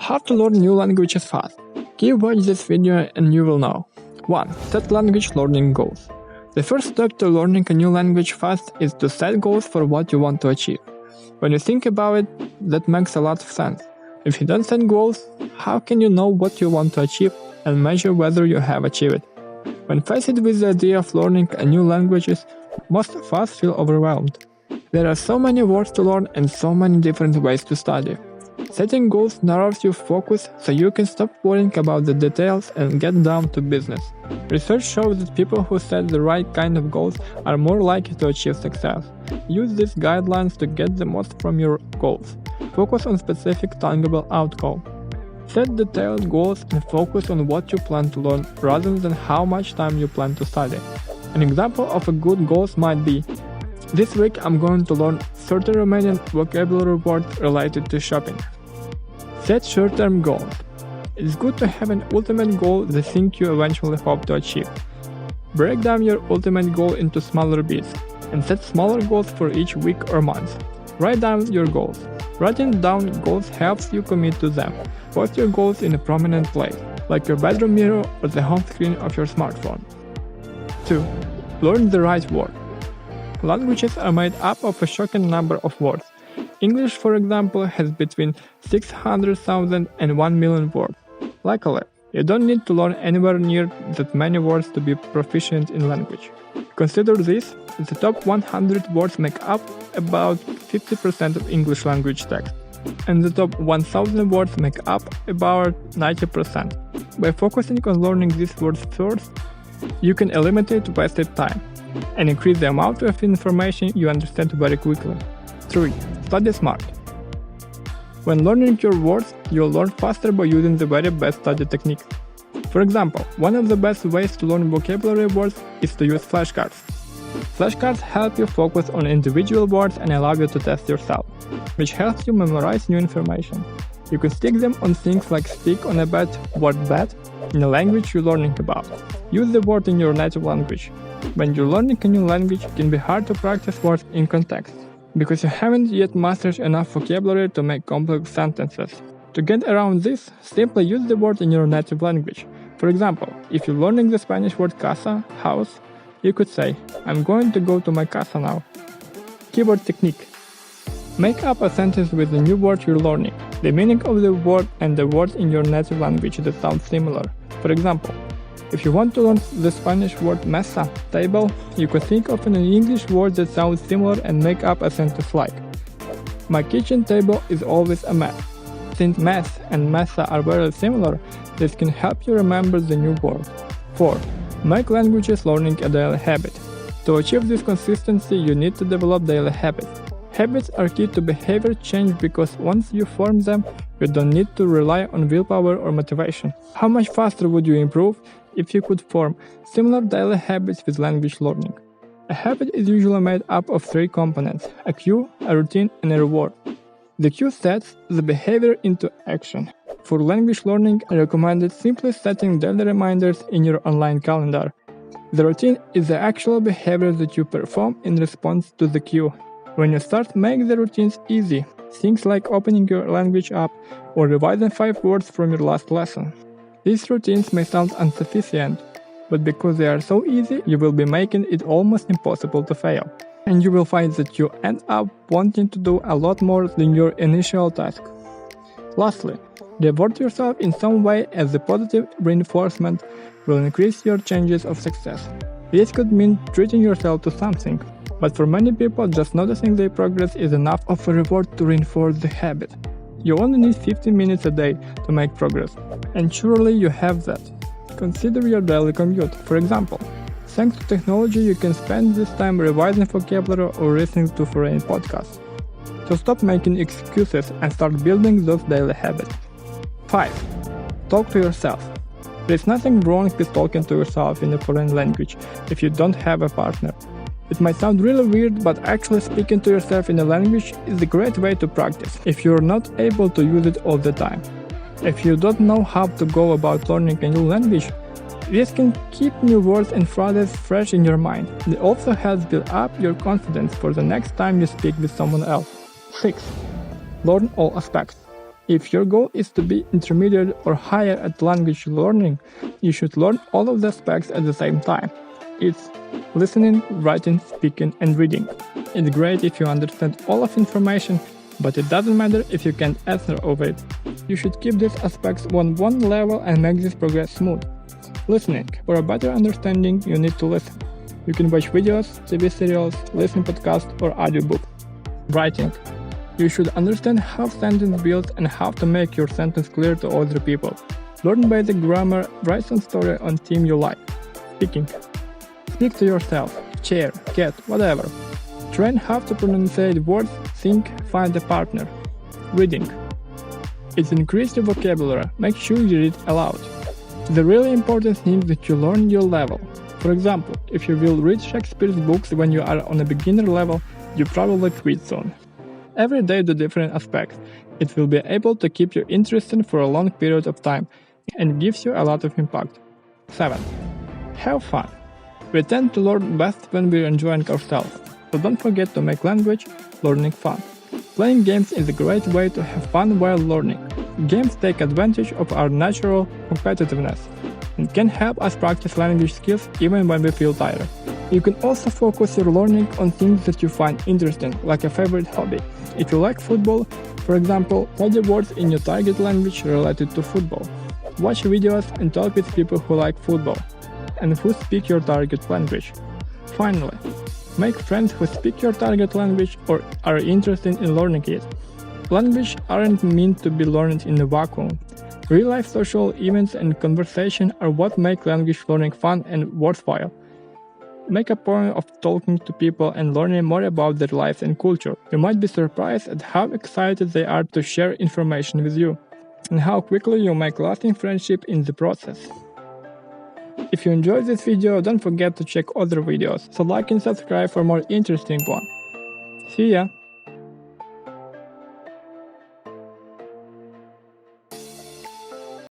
How to learn new languages fast. Keep watch this video and you will know. 1. Set language learning goals. The first step to learning a new language fast is to set goals for what you want to achieve. When you think about it, that makes a lot of sense. If you don't set goals, how can you know what you want to achieve and measure whether you have achieved it? When faced with the idea of learning a new language, most of us feel overwhelmed. There are so many words to learn and so many different ways to study. Setting goals narrows your focus so you can stop worrying about the details and get down to business. Research shows that people who set the right kind of goals are more likely to achieve success. Use these guidelines to get the most from your goals. Focus on specific tangible outcome. Set detailed goals and focus on what you plan to learn rather than how much time you plan to study. An example of a good goals might be: this week I'm going to learn 30 Romanian vocabulary words related to shopping. Set short-term goals. It's good to have an ultimate goal, the thing you eventually hope to achieve. Break down your ultimate goal into smaller bits and set smaller goals for each week or month. Write down your goals. Writing down goals helps you commit to them. Post your goals in a prominent place, like your bedroom mirror or the home screen of your smartphone. 2. Learn the right word. Languages are made up of a shocking number of words. English, for example, has between 600,000 and 1 million words. Luckily, you don't need to learn anywhere near that many words to be proficient in language. Consider this: the top 100 words make up about 50% of English language text, and the top 1000 words make up about 90%. By focusing on learning these words first, you can eliminate wasted time and increase the amount of information you understand very quickly. 3. Study smart. When learning your words, you'll learn faster by using the very best study techniques. For example, one of the best ways to learn vocabulary words is to use flashcards. Flashcards help you focus on individual words and allow you to test yourself, which helps you memorize new information. You can stick them on things like stick on a bed, word bed, in a language you're learning about. Use the word in your native language. When you're learning a new language, it can be hard to practice words in context, because you haven't yet mastered enough vocabulary to make complex sentences. To get around this, simply use the word in your native language. For example, if you're learning the Spanish word casa, house, you could say, I'm going to go to my casa now. Keyword technique. Make up a sentence with the new word you're learning, the meaning of the word and the word in your native language that sounds similar. For example, if you want to learn the Spanish word mesa, table, you could think of an English word that sounds similar and make up a sentence like, my kitchen table is always a mess. Since mess and mesa are very similar, this can help you remember the new word. 4. Make languages learning a daily habit. To achieve this consistency, you need to develop daily habits. Habits are key to behavior change because once you form them, you don't need to rely on willpower or motivation. How much faster would you improve if you could form similar daily habits with language learning? A habit is usually made up of 3 components: a cue, a routine, and a reward. The cue sets the behavior into action. For language learning, I recommend simply setting daily reminders in your online calendar. The routine is the actual behavior that you perform in response to the cue. When you start, make the routines easy. Things like opening your language app or revising 5 words from your last lesson. These routines may sound insufficient, but because they are so easy, you will be making it almost impossible to fail. And you will find that you end up wanting to do a lot more than your initial task. Lastly, reward yourself in some way, as the positive reinforcement will increase your chances of success. This could mean treating yourself to something, but for many people, just noticing their progress is enough of a reward to reinforce the habit. You only need 15 minutes a day to make progress, and surely you have that. Consider your daily commute. For example, thanks to technology, you can spend this time revising vocabulary or listening to foreign podcasts. So stop making excuses and start building those daily habits. 5. Talk to yourself. There's nothing wrong with talking to yourself in a foreign language if you don't have a partner. It might sound really weird, but actually speaking to yourself in a language is a great way to practice if you're not able to use it all the time. If you don't know how to go about learning a new language, this can keep new words and phrases fresh in your mind. It also helps build up your confidence for the next time you speak with someone else. 6. Learn all aspects. If your goal is to be intermediate or higher at language learning, you should learn all of the aspects at the same time. It's listening, writing, speaking, and reading. It's great if you understand all of information, but it doesn't matter if you can't answer over it. You should keep these aspects on one level and make this progress smooth. Listening. For a better understanding, you need to listen. You can watch videos, TV serials, listen podcasts, or audiobooks. Writing. You should understand how sentence builds and how to make your sentence clear to other people. Learn basic grammar, write some story on theme you like. Speaking. Speak to yourself, chair, cat, whatever. Train how to pronunciate words, think, find a partner. Reading. It's increase your vocabulary, make sure you read aloud. The really important thing is that you learn your level. For example, if you will read Shakespeare's books when you are on a beginner level, you probably quit soon. Every day do different aspects. It will be able to keep you interested for a long period of time and gives you a lot of impact. 7. Have fun. We tend to learn best when we're enjoying ourselves, so don't forget to make language learning fun. Playing games is a great way to have fun while learning. Games take advantage of our natural competitiveness and can help us practice language skills even when we feel tired. You can also focus your learning on things that you find interesting, like a favorite hobby. If you like football, for example, study words in your target language related to football. Watch videos and talk with people who like football and who speak your target language. Finally, make friends who speak your target language or are interested in learning it. Language aren't meant to be learned in a vacuum. Real-life social events and conversation are what make language learning fun and worthwhile. Make a point of talking to people and learning more about their lives and culture. You might be surprised at how excited they are to share information with you, and how quickly you make lasting friendship in the process. If you enjoyed this video, don't forget to check other videos, so like and subscribe for more interesting ones. See ya!